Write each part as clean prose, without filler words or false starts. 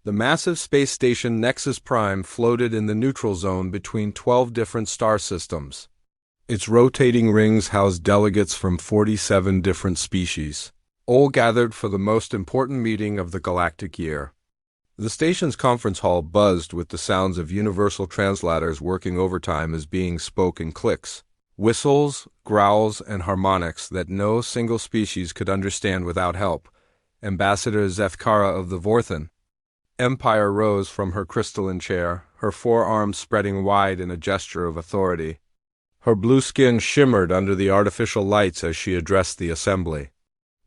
The massive space station Nexus Prime floated in the neutral zone between 12 different star systems. Its rotating rings housed delegates from 47 different species, all gathered for the most important meeting of the galactic year. The station's conference hall buzzed with the sounds of universal translators working overtime as beings spoke in clicks, whistles, growls, and harmonics that no single species could understand without help. Ambassador Zethkara of the Vorthan Empire rose from her crystalline chair, her forearms spreading wide in a gesture of authority. Her blue skin shimmered under the artificial lights as she addressed the assembly.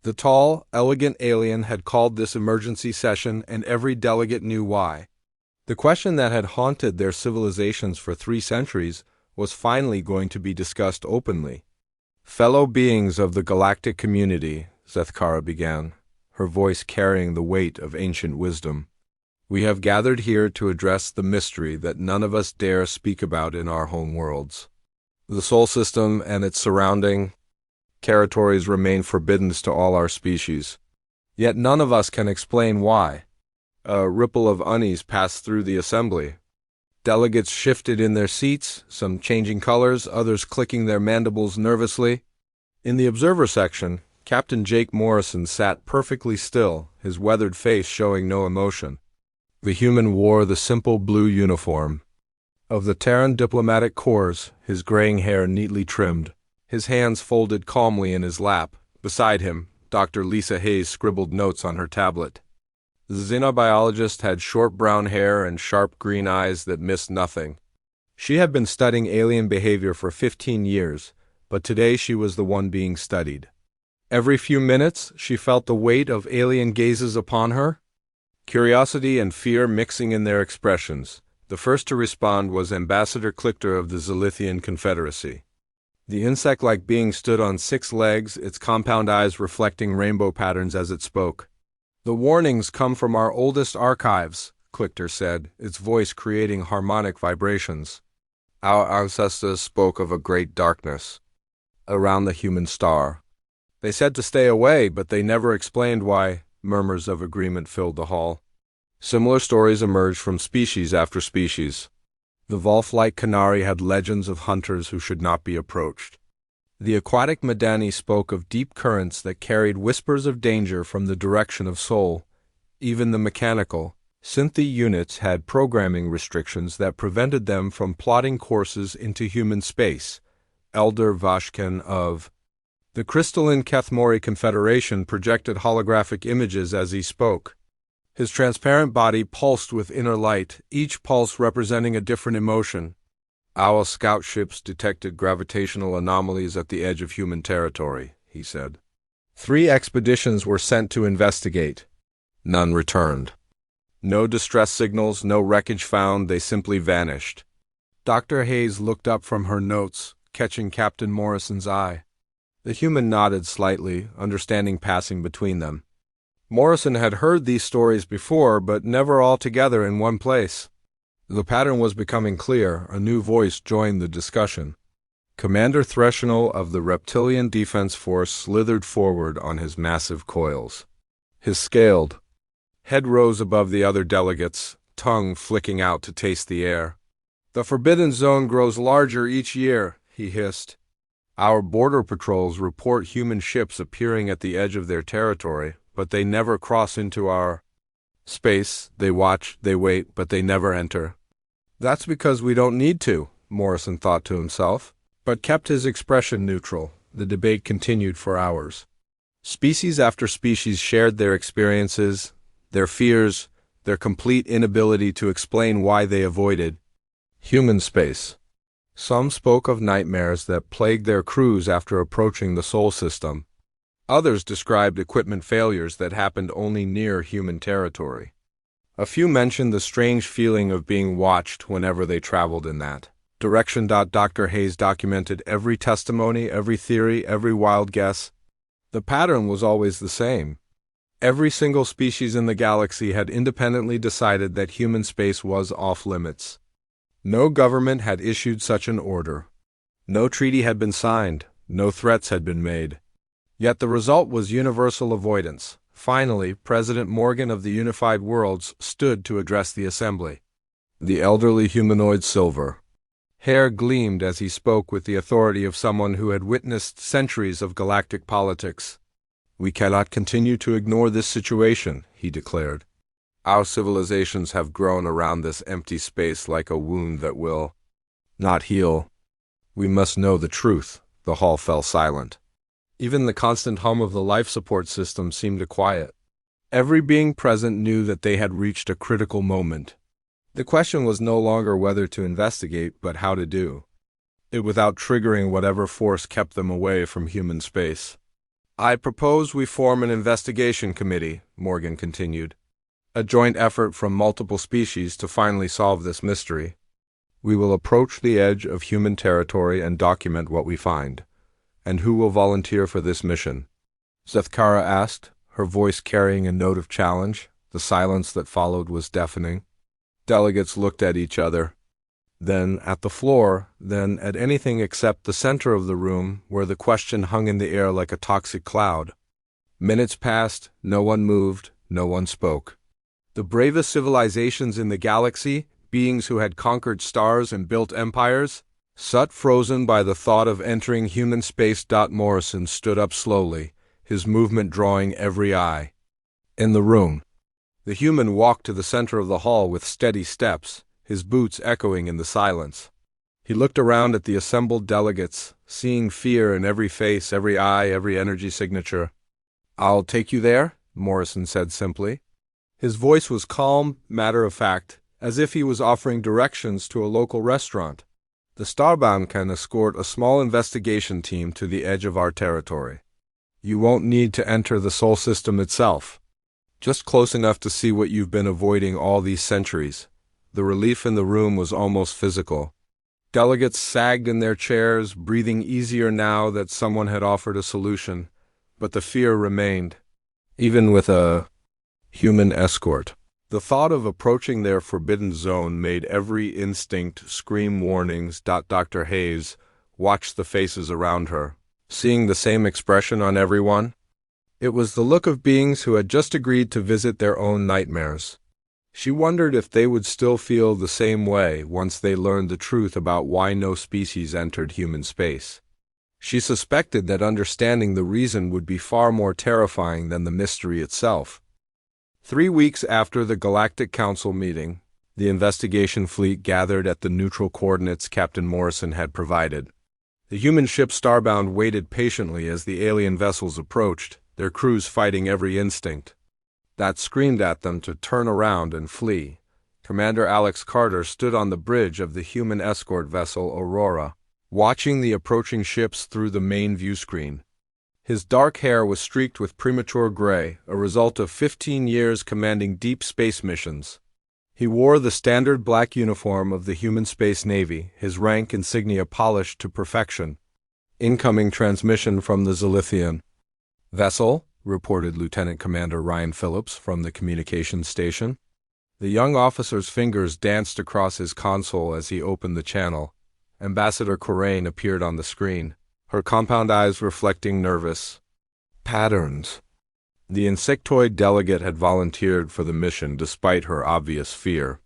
The tall, elegant alien had called this emergency session, and every delegate knew why. The question that had haunted their civilizations for 3 centuries was finally going to be discussed openly. "Fellow beings of the galactic community," Zethkara began, her voice carrying the weight of ancient wisdom, "we have gathered here to address the mystery that none of us dare speak about in our home worlds. The Sol system and its surrounding territories remain forbidden to all our species. Yet none of us can explain why." A ripple of unease passed through the assembly. Delegates shifted in their seats, some changing colors, others clicking their mandibles nervously. In the observer section, Captain Jake Morrison sat perfectly still, his weathered face showing no emotion. The human wore the simple blue uniform of the Terran Diplomatic Corps, his graying hair neatly trimmed, his hands folded calmly in his lap. Beside him, Dr. Lisa Hayes scribbled notes on her tablet. The xenobiologist had short brown hair and sharp green eyes that missed nothing. She had been studying alien behavior for 15 years, but today she was the one being studied. Every few minutes, she felt the weight of alien gazes upon her, curiosity and fear mixing in their expressions. The first to respond was Ambassador Clichter of the Zilithian Confederacy. The insect-like being stood on 6 legs, its compound eyes reflecting rainbow patterns as it spoke. "The warnings come from our oldest archives," Clichter said, its voice creating harmonic vibrations. "Our ancestors spoke of a great darkness around the human star. They said to stay away, but they never explained why." Murmurs of agreement filled the hall. Similar stories emerged from species after species. The Volf-like Canary had legends of hunters who should not be approached. The aquatic Madani spoke of deep currents that carried whispers of danger from the direction of Sol. Even the mechanical, Synthi units had programming restrictions that prevented them from plotting courses into human space. Elder Vashken of the Crystalline Kethmori Confederation projected holographic images as he spoke. His transparent body pulsed with inner light, each pulse representing a different emotion. "Our scout ships detected gravitational anomalies at the edge of human territory," he said. 3 expeditions were sent to investigate. None returned. No distress signals, no wreckage found, they simply vanished. Dr. Hayes looked up from her notes, catching Captain Morrison's eye. The human nodded slightly, understanding passing between them. Morrison had heard these stories before, but never all together in one place. The pattern was becoming clear. A new voice joined the discussion. Commander Threshnell of the Reptilian Defense Force slithered forward on his massive coils. His scaled head rose above the other delegates, tongue flicking out to taste the air. "The Forbidden Zone grows larger each year," he hissed. "Our border patrols report human ships appearing at the edge of their territory, but they never cross into our space. They watch, they wait, but they never enter." "That's because we don't need to," Morrison thought to himself, but kept his expression neutral. The debate continued for hours. Species after species shared their experiences, their fears, their complete inability to explain why they avoided human space. Some spoke of nightmares that plagued their crews after approaching the Sol system. Others described equipment failures that happened only near human territory. A few mentioned the strange feeling of being watched whenever they traveled in that direction. Dr. Hayes documented every testimony, every theory, every wild guess. The pattern was always the same. Every single species in the galaxy had independently decided that human space was off limits. No government had issued such an order. No treaty had been signed. No threats had been made. Yet the result was universal avoidance. Finally, President Morgan of the Unified Worlds stood to address the assembly. The elderly humanoid Silver. Hair gleamed as he spoke with the authority of someone who had witnessed centuries of galactic politics. "We cannot continue to ignore this situation," he declared. "Our civilizations have grown around this empty space like a wound that will not heal. We must know the truth." The hall fell silent. Even the constant hum of the life support system seemed to quiet. Every being present knew that they had reached a critical moment. The question was no longer whether to investigate, but how to do it without triggering whatever force kept them away from human space. "I propose we form an investigation committee," Morgan continued. "A joint effort from multiple species to finally solve this mystery. We will approach the edge of human territory and document what we find." "And who will volunteer for this mission?" Zethkara asked, her voice carrying a note of challenge. The silence that followed was deafening. Delegates looked at each other, then at the floor, then at anything except the center of the room, where the question hung in the air like a toxic cloud. Minutes passed, no one moved, no one spoke. The bravest civilizations in the galaxy, beings who had conquered stars and built empires, sat frozen by the thought of entering human space. Morrison stood up slowly, his movement drawing every eye. In the room, the human walked to the center of the hall with steady steps, his boots echoing in the silence. He looked around at the assembled delegates, seeing fear in every face, every eye, every energy signature. "I'll take you there," Morrison said simply. His voice was calm, matter-of-fact, as if he was offering directions to a local restaurant. "The Starbound can escort a small investigation team to the edge of our territory. You won't need to enter the Sol system itself. Just close enough to see what you've been avoiding all these centuries." The relief in the room was almost physical. Delegates sagged in their chairs, breathing easier now that someone had offered a solution, but the fear remained. Even with a human escort, the thought of approaching their forbidden zone made every instinct scream warnings. Dr. Hayes watched the faces around her, seeing the same expression on everyone. It was the look of beings who had just agreed to visit their own nightmares. She wondered if they would still feel the same way once they learned the truth about why no species entered human space. She suspected that understanding the reason would be far more terrifying than the mystery itself. 3 weeks after the Galactic Council meeting, the investigation fleet gathered at the neutral coordinates Captain Morrison had provided. The human ship Starbound waited patiently as the alien vessels approached, their crews fighting every instinct that screamed at them to turn around and flee. Commander Alex Carter stood on the bridge of the human escort vessel Aurora, watching the approaching ships through the main view screen. His dark hair was streaked with premature gray, a result of 15 years commanding deep space missions. He wore the standard black uniform of the Human Space Navy, his rank insignia polished to perfection. "Incoming transmission from the Zilithian vessel," reported Lieutenant Commander Ryan Phillips from the communications station. The young officer's fingers danced across his console as he opened the channel. Ambassador Corain appeared on the screen, her compound eyes reflecting nervous patterns. The insectoid delegate had volunteered for the mission despite her obvious fear.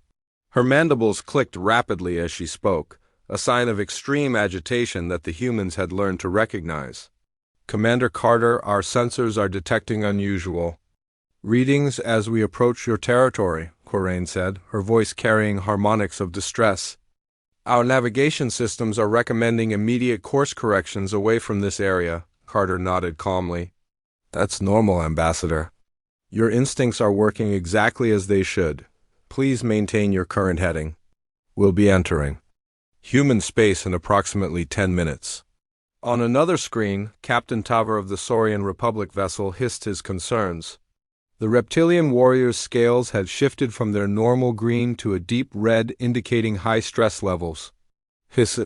Her mandibles clicked rapidly as she spoke, a sign of extreme agitation that the humans had learned to recognize. "Commander Carter, our sensors are detecting unusual readings as we approach your territory," Corain said, her voice carrying harmonics of distress. "Our navigation systems are recommending immediate course corrections away from this area." Carter nodded calmly. "That's normal, Ambassador. Your instincts are working exactly as they should. Please maintain your current heading. We'll be entering human space in approximately 10 minutes. On another screen, Captain Tavar of the Saurian Republic vessel hissed his concerns. The reptilian warrior's scales had shifted from their normal green to a deep red, indicating high stress levels. His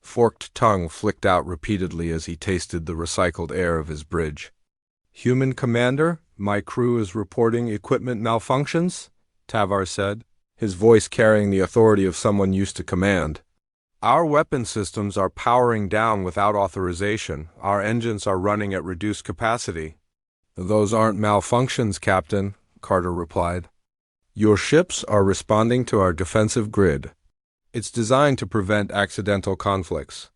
forked tongue flicked out repeatedly as he tasted the recycled air of his bridge. "Human Commander, my crew is reporting equipment malfunctions," Tavar said, his voice carrying the authority of someone used to command. "Our weapon systems are powering down without authorization. Our engines are running at reduced capacity." Those aren't malfunctions, Captain, Carter replied. Your ships are responding to our defensive grid. It's designed to prevent accidental conflicts.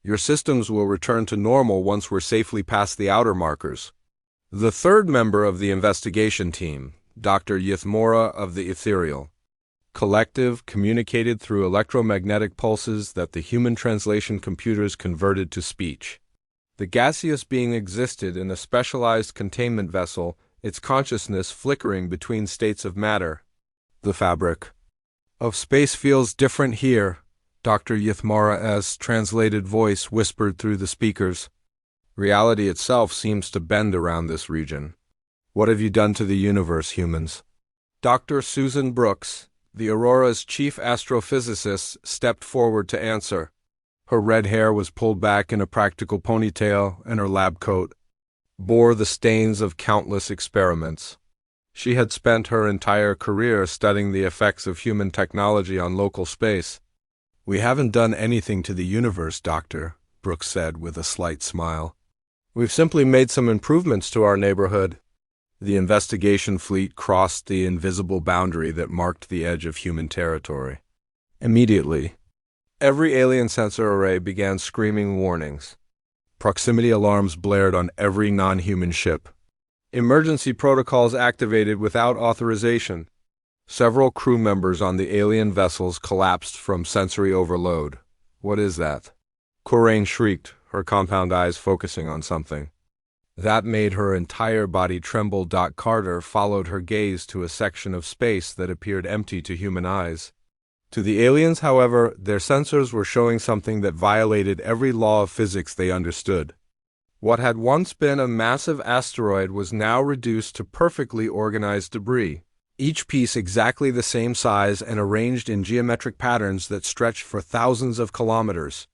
Your systems will return to normal once we're safely past the outer markers. The third member of the investigation team, Dr. Ythmora of the Ethereal Collective, communicated through electromagnetic pulses that the human translation computers converted to speech. The gaseous being existed in a specialized containment vessel, its consciousness flickering between states of matter. The fabric of space feels different here, Dr. Ythmora's translated voice whispered through the speakers. Reality itself seems to bend around this region. What have you done to the universe, humans? Dr. Susan Brooks, the Aurora's chief astrophysicist, stepped forward to answer. Her red hair was pulled back in a practical ponytail, and her lab coat bore the stains of countless experiments. She had spent her entire career studying the effects of human technology on local space. We haven't done anything to the universe, Doctor, Brooks said with a slight smile. We've simply made some improvements to our neighborhood. The investigation fleet crossed the invisible boundary that marked the edge of human territory. Immediately, every alien sensor array began screaming warnings. Proximity alarms blared on every non-human ship. Emergency protocols activated without authorization. Several crew members on the alien vessels collapsed from sensory overload. What is that? Coraine shrieked, her compound eyes focusing on something. That made her entire body tremble. Carter followed her gaze to a section of space that appeared empty to human eyes. To the aliens, however, their sensors were showing something that violated every law of physics they understood. What had once been a massive asteroid was now reduced to perfectly organized debris, each piece exactly the same size and arranged in geometric patterns that stretched for thousands of kilometers.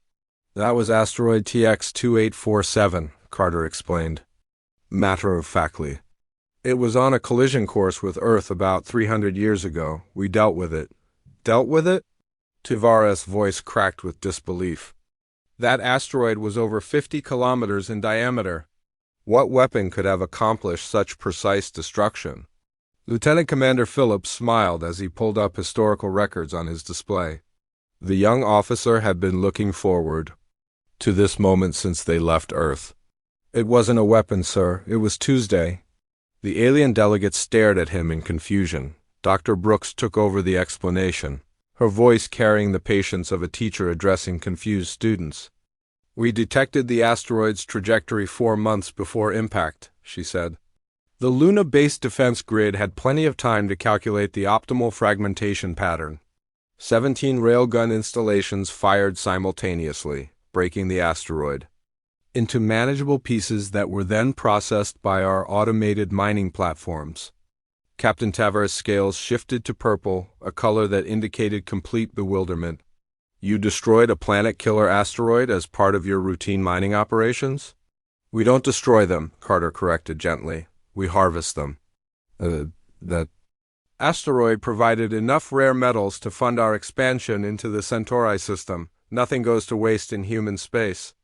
That was asteroid TX-2847, Carter explained, matter-of-factly. It was on a collision course with Earth about 300 years ago. We dealt with it. Dealt with it? Tavares' voice cracked with disbelief. That asteroid was over 50 kilometers in diameter. What weapon could have accomplished such precise destruction? Lieutenant Commander Phillips smiled as he pulled up historical records on his display. The young officer had been looking forward to this moment since they left Earth. It wasn't a weapon, sir. It was Tuesday. The alien delegate stared at him in confusion. Dr. Brooks took over the explanation, her voice carrying the patience of a teacher addressing confused students. We detected the asteroid's trajectory 4 months before impact, she said. The Luna-based defense grid had plenty of time to calculate the optimal fragmentation pattern. 17 railgun installations fired simultaneously, breaking the asteroid into manageable pieces that were then processed by our automated mining platforms. Captain Tavares' scales shifted to purple, a color that indicated complete bewilderment. You destroyed a planet-killer asteroid as part of your routine mining operations? We don't destroy them, Carter corrected gently. We harvest them. That asteroid provided enough rare metals to fund our expansion into the Centauri system. Nothing goes to waste in human space.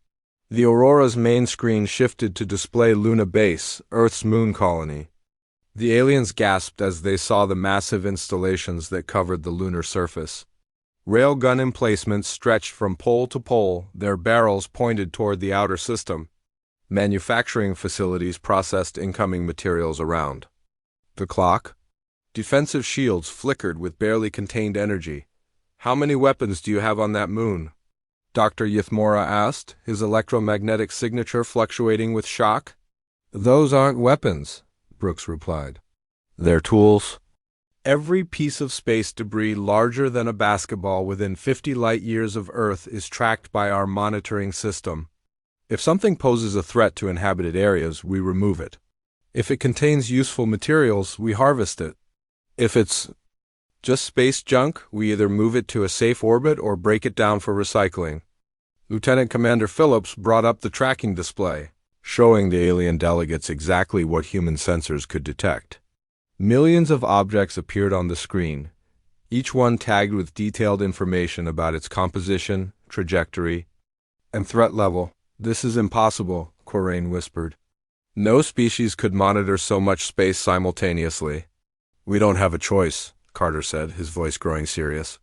The Aurora's main screen shifted to display Luna Base, Earth's moon colony. The aliens gasped as they saw the massive installations that covered the lunar surface. Railgun emplacements stretched from pole to pole, their barrels pointed toward the outer system. Manufacturing facilities processed incoming materials around the clock. Defensive shields flickered with barely contained energy. How many weapons do you have on that moon? Dr. Ythmora asked, his electromagnetic signature fluctuating with shock. Those aren't weapons, Brooks replied. They're tools. Every piece of space debris larger than a basketball within 50 light-years of Earth is tracked by our monitoring system. If something poses a threat to inhabited areas, we remove it. If it contains useful materials, we harvest it. If it's just space junk, we either move it to a safe orbit or break it down for recycling. Lieutenant Commander Phillips brought up the tracking display, showing the alien delegates exactly what human sensors could detect. Millions of objects appeared on the screen, each one tagged with detailed information about its composition, trajectory, and threat level. This is impossible, Coraine whispered. No species could monitor so much space simultaneously. We don't have a choice, Carter said, his voice growing serious.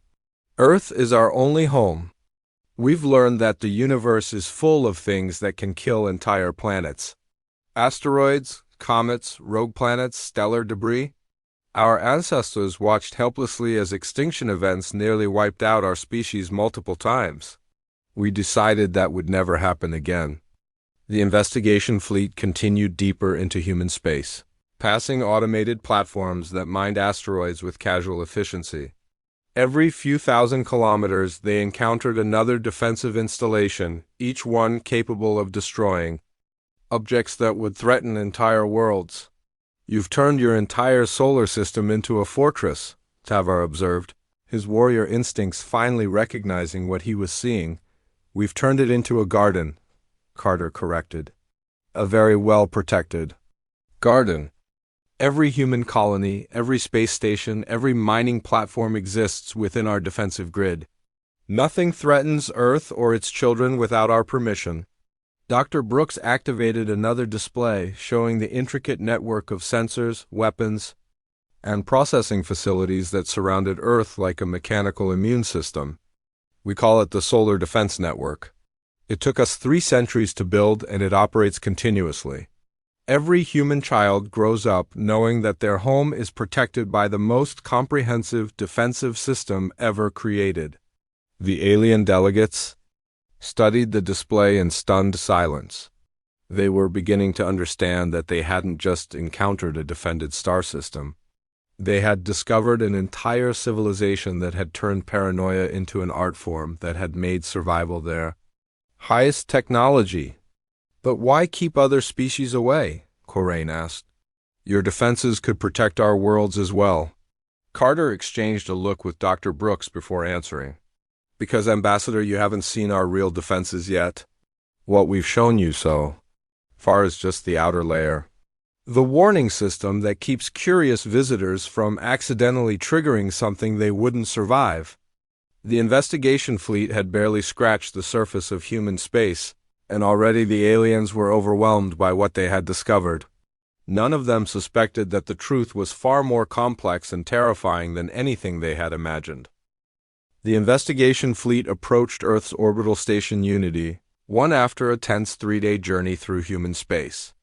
Earth is our only home. We've learned that the universe is full of things that can kill entire planets. Asteroids, comets, rogue planets, stellar debris. Our ancestors watched helplessly as extinction events nearly wiped out our species multiple times. We decided that would never happen again. The investigation fleet continued deeper into human space, passing automated platforms that mined asteroids with casual efficiency. Every few thousand kilometers, they encountered another defensive installation, each one capable of destroying objects that would threaten entire worlds. You've turned your entire solar system into a fortress, Tavar observed, his warrior instincts finally recognizing what he was seeing. We've turned it into a garden, Carter corrected. A very well-protected garden. Every human colony, every space station, every mining platform exists within our defensive grid. Nothing threatens Earth or its children without our permission. Dr. Brooks activated another display showing the intricate network of sensors, weapons, and processing facilities that surrounded Earth like a mechanical immune system. We call it the Solar Defense Network. It took us 3 centuries to build, and it operates continuously. Every human child grows up knowing that their home is protected by the most comprehensive defensive system ever created. The alien delegates studied the display in stunned silence. They were beginning to understand that they hadn't just encountered a defended star system. They had discovered an entire civilization that had turned paranoia into an art form that had made survival their highest technology. But why keep other species away? Corain asked. Your defenses could protect our worlds as well. Carter exchanged a look with Dr. Brooks before answering. Because, Ambassador, you haven't seen our real defenses yet. What we've shown you so far is just the outer layer. The warning system that keeps curious visitors from accidentally triggering something they wouldn't survive. The investigation fleet had barely scratched the surface of human space, and already the aliens were overwhelmed by what they had discovered. None of them suspected that the truth was far more complex and terrifying than anything they had imagined. The investigation fleet approached Earth's orbital station Unity, one after a tense 3-day journey through human space.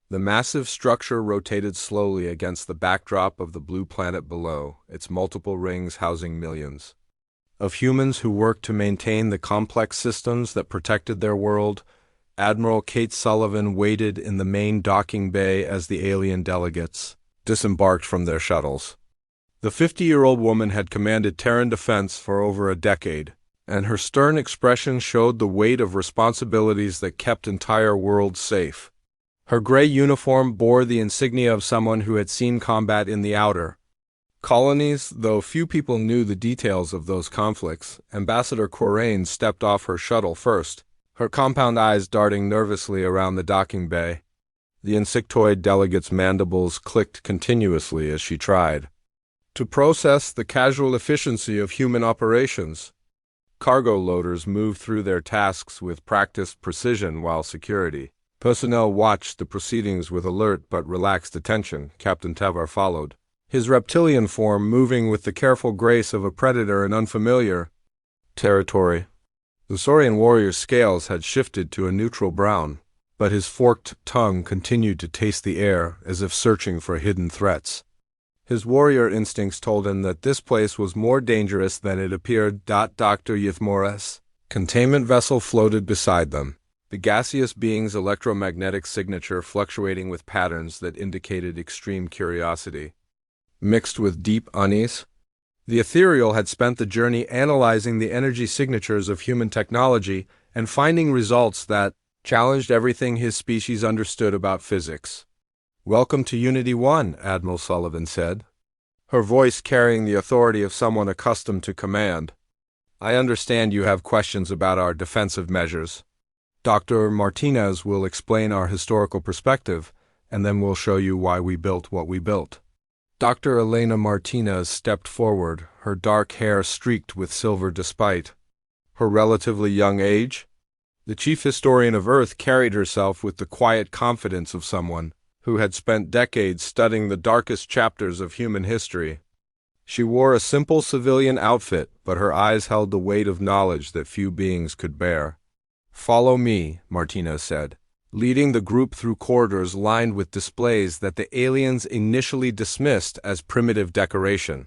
The massive structure rotated slowly against the backdrop of the blue planet below, its multiple rings housing millions of humans who worked to maintain the complex systems that protected their world. Admiral Kate Sullivan waited in the main docking bay as the alien delegates disembarked from their shuttles. The 50-year-old woman had commanded Terran defense for over a decade, and her stern expression showed the weight of responsibilities that kept entire worlds safe. Her gray uniform bore the insignia of someone who had seen combat in the outer colonies, though few people knew the details of those conflicts. Ambassador Corain stepped off her shuttle first, her compound eyes darting nervously around the docking bay. The insectoid delegate's mandibles clicked continuously as she tried to process the casual efficiency of human operations. Cargo loaders moved through their tasks with practiced precision while security personnel watched the proceedings with alert but relaxed attention. Captain Tavar followed, his reptilian form moving with the careful grace of a predator in unfamiliar territory. The Saurian warrior's scales had shifted to a neutral brown, but his forked tongue continued to taste the air as if searching for hidden threats. His warrior instincts told him that this place was more dangerous than it appeared. Dr. Ythmora's containment vessel floated beside them, the gaseous being's electromagnetic signature fluctuating with patterns that indicated extreme curiosity, mixed with deep unease. The ethereal had spent the journey analyzing the energy signatures of human technology and finding results that challenged everything his species understood about physics. Welcome to Unity 1, Admiral Sullivan said, her voice carrying the authority of someone accustomed to command. I understand you have questions about our defensive measures. Dr. Martinez will explain our historical perspective, and then we'll show you why we built what we built. Dr. Elena Martinez stepped forward, her dark hair streaked with silver despite her relatively young age. The chief historian of Earth carried herself with the quiet confidence of someone who had spent decades studying the darkest chapters of human history. She wore a simple civilian outfit, but her eyes held the weight of knowledge that few beings could bear. "Follow me," Martinez said, leading the group through corridors lined with displays that the aliens initially dismissed as primitive decoration.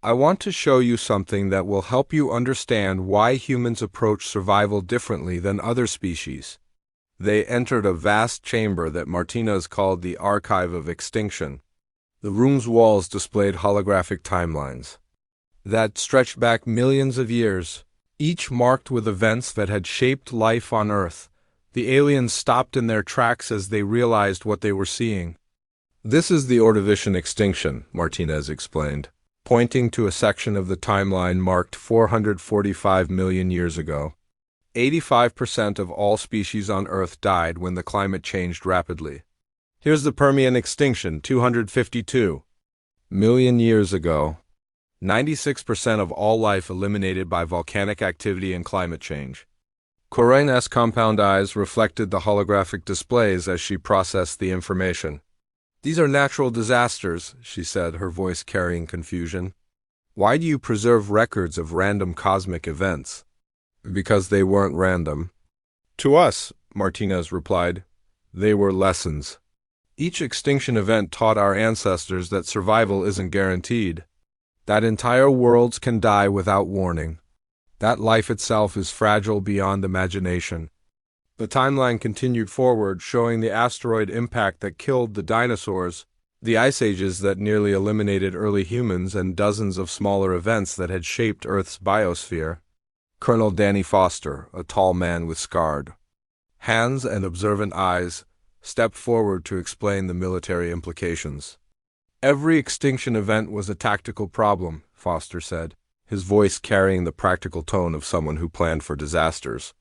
"I want to show you something that will help you understand why humans approach survival differently than other species." They entered a vast chamber that Martinez called the Archive of Extinction. The room's walls displayed holographic timelines that stretched back millions of years, each marked with events that had shaped life on Earth. The aliens stopped in their tracks as they realized what they were seeing. "This is the Ordovician extinction," Martinez explained, pointing to a section of the timeline marked 445 million years ago. 85% of all species on Earth died when the climate changed rapidly. "Here's the Permian extinction, 252 million years ago. 96% of all life eliminated by volcanic activity and climate change." Corinne's compound eyes reflected the holographic displays as she processed the information. "These are natural disasters," she said, her voice carrying confusion. "Why do you preserve records of random cosmic events?" "Because they weren't random. To us," Martinez replied, "they were lessons. Each extinction event taught our ancestors that survival isn't guaranteed, that entire worlds can die without warning, that life itself is fragile beyond imagination." The timeline continued forward, showing the asteroid impact that killed the dinosaurs, the ice ages that nearly eliminated early humans, and dozens of smaller events that had shaped Earth's biosphere. Colonel Danny Foster, a tall man with scarred hands and observant eyes, stepped forward to explain the military implications. "Every extinction event was a tactical problem," Foster said, his voice carrying the practical tone of someone who planned for disasters.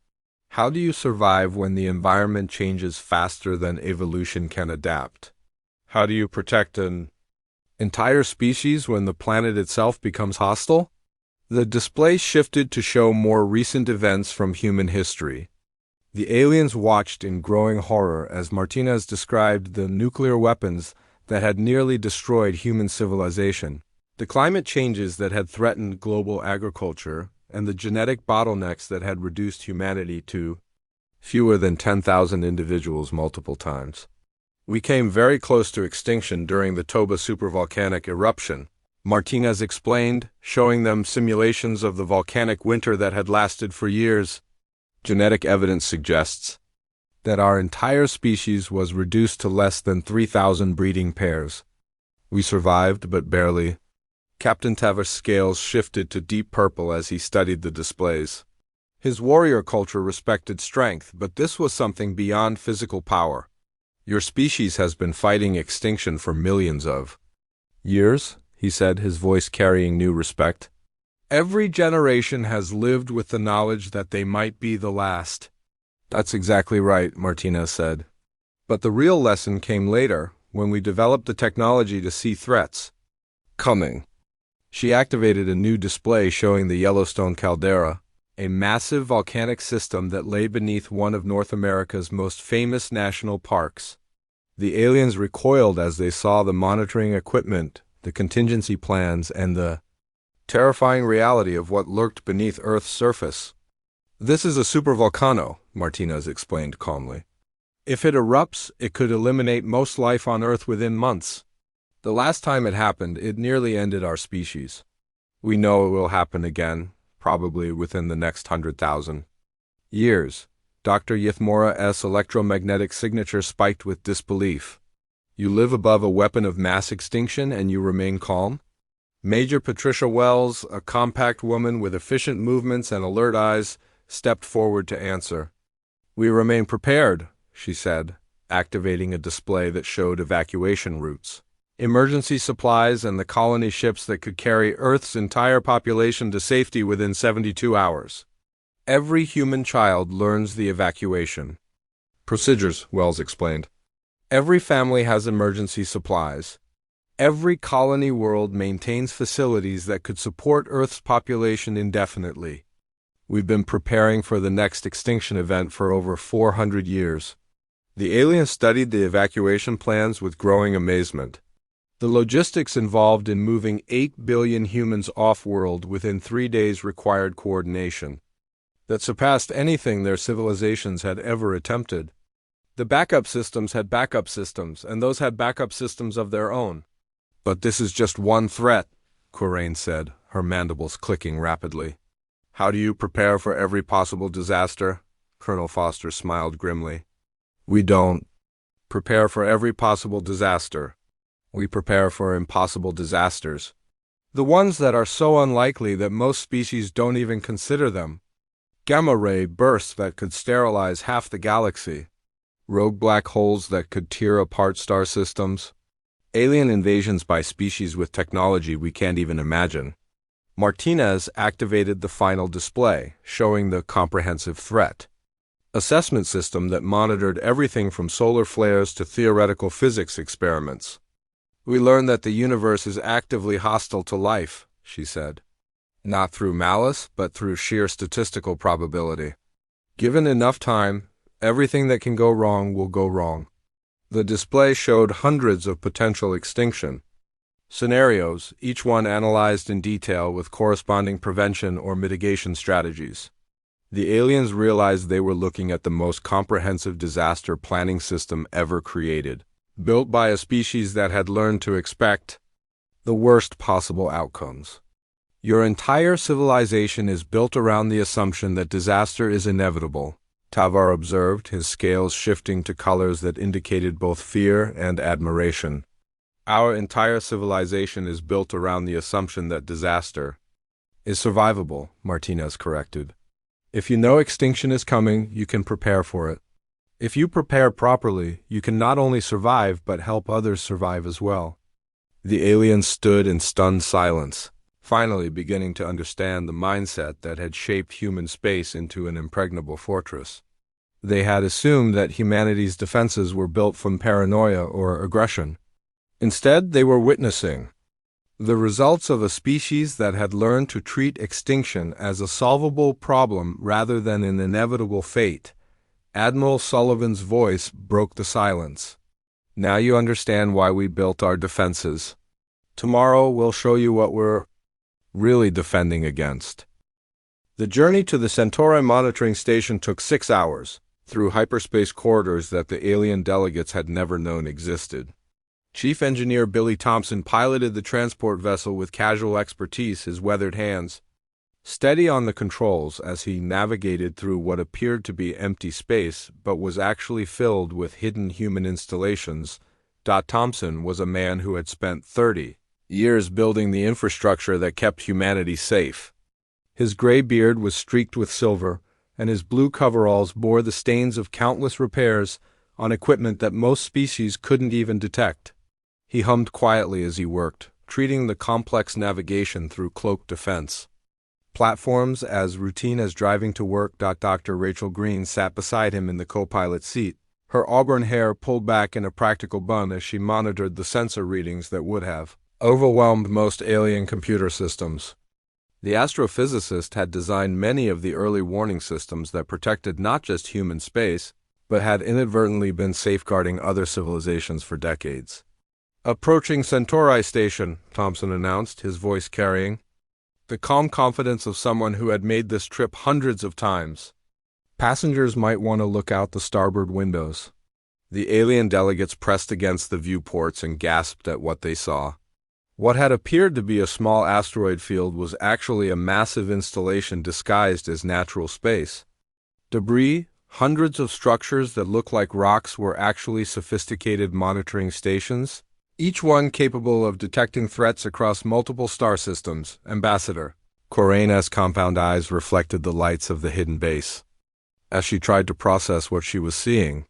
"How do you survive when the environment changes faster than evolution can adapt? How do you protect an entire species when the planet itself becomes hostile?" The display shifted to show more recent events from human history. The aliens watched in growing horror as Martinez described the nuclear weapons that had nearly destroyed human civilization, the climate changes that had threatened global agriculture, and the genetic bottlenecks that had reduced humanity to fewer than 10,000 individuals multiple times. "We came very close to extinction during the Toba supervolcanic eruption," Martinez explained, showing them simulations of the volcanic winter that had lasted for years. "Genetic evidence suggests that our entire species was reduced to less than 3,000 breeding pairs. We survived, but barely." Captain Tavish's scales shifted to deep purple as he studied the displays. His warrior culture respected strength, but this was something beyond physical power. "Your species has been fighting extinction for millions of years," he said, his voice carrying new respect. "Every generation has lived with the knowledge that they might be the last." "That's exactly right," Martinez said. "But the real lesson came later, when we developed the technology to see threats coming." She activated a new display showing the Yellowstone caldera, a massive volcanic system that lay beneath one of North America's most famous national parks. The aliens recoiled as they saw the monitoring equipment, the contingency plans, and the terrifying reality of what lurked beneath Earth's surface. "This is a supervolcano," Martinez explained calmly. "If it erupts, it could eliminate most life on Earth within months. The last time it happened, it nearly ended our species. We know it will happen again, probably within the next 100,000 years." Dr. Yithmora's electromagnetic signature spiked with disbelief. "You live above a weapon of mass extinction and you remain calm?" Major Patricia Wells, a compact woman with efficient movements and alert eyes, stepped forward to answer. "We remain prepared," she said, activating a display that showed evacuation routes, emergency supplies, and the colony ships that could carry Earth's entire population to safety within 72 hours. "Every human child learns the evacuation procedures," Wells explained. "Every family has emergency supplies. Every colony world maintains facilities that could support Earth's population indefinitely. We've been preparing for the next extinction event for over 400 years. The aliens studied the evacuation plans with growing amazement. The logistics involved in moving 8 billion humans off-world within 3 days required coordination that surpassed anything their civilizations had ever attempted. The backup systems had backup systems, and those had backup systems of their own. But this is just one threat, Coraine said, her mandibles clicking rapidly. How do you prepare for every possible disaster? Colonel Foster smiled grimly. We don't prepare for every possible disaster. We prepare for impossible disasters. The ones that are so unlikely that most species don't even consider them. Gamma-ray bursts that could sterilize half the galaxy. Rogue black holes that could tear apart star systems. Alien invasions by species with technology we can't even imagine. Martinez activated the final display, showing the comprehensive threat assessment system that monitored everything from solar flares to theoretical physics experiments. We learned that the universe is actively hostile to life, she said. Not through malice, but through sheer statistical probability. Given enough time, everything that can go wrong will go wrong. The display showed hundreds of potential extinction scenarios, each one analyzed in detail with corresponding prevention or mitigation strategies. The aliens realized they were looking at the most comprehensive disaster planning system ever created, built by a species that had learned to expect the worst possible outcomes. Your entire civilization is built around the assumption that disaster is inevitable, Tavar observed, his scales shifting to colors that indicated both fear and admiration. Our entire civilization is built around the assumption that disaster is survivable, Martinez corrected. If you know extinction is coming, you can prepare for it. If you prepare properly, you can not only survive but help others survive as well. The aliens stood in stunned silence, finally beginning to understand the mindset that had shaped human space into an impregnable fortress. They had assumed that humanity's defenses were built from paranoia or aggression. Instead, they were witnessing the results of a species that had learned to treat extinction as a solvable problem rather than an inevitable fate. Admiral Sullivan's voice broke the silence. Now you understand why we built our defenses. Tomorrow we'll show you what we're really defending against. The journey to the Centauri monitoring station took 6 hours, through hyperspace corridors that the alien delegates had never known existed. Chief Engineer Billy Thompson piloted the transport vessel with casual expertise, his weathered hands steady on the controls as he navigated through what appeared to be empty space but was actually filled with hidden human installations. Thompson was a man who had spent 30 years building the infrastructure that kept humanity safe. His gray beard was streaked with silver, and his blue coveralls bore the stains of countless repairs on equipment that most species couldn't even detect. He hummed quietly as he worked, treating the complex navigation through cloaked defense platforms as routine as driving to work. Dr. Rachel Green sat beside him in the co-pilot seat, her auburn hair pulled back in a practical bun as she monitored the sensor readings that would have overwhelmed most alien computer systems. The astrophysicist had designed many of the early warning systems that protected not just human space, but had inadvertently been safeguarding other civilizations for decades. Approaching Centauri Station, Thompson announced, his voice carrying the calm confidence of someone who had made this trip hundreds of times. Passengers might want to look out the starboard windows. The alien delegates pressed against the viewports and gasped at what they saw. What had appeared to be a small asteroid field was actually a massive installation disguised as natural space. Debris, hundreds of structures that looked like rocks were actually sophisticated monitoring stations, each one capable of detecting threats across multiple star systems. Ambassador Coraine's compound eyes reflected the lights of the hidden base as she tried to process what she was seeing.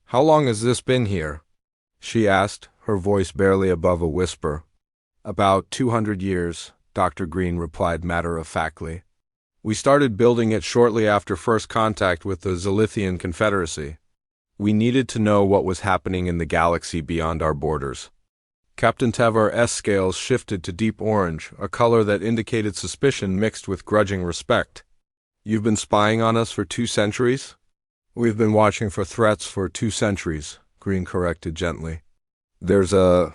How long has this been here? She asked, her voice barely above a whisper. About 200 years, Dr. Green replied matter-of-factly. We started building it shortly after first contact with the Zilithian Confederacy. We needed to know what was happening in the galaxy beyond our borders. Captain Tavar's scales shifted to deep orange, a color that indicated suspicion mixed with grudging respect. You've been spying on us for 2 centuries? We've been watching for threats for 2 centuries, Green corrected gently. There's a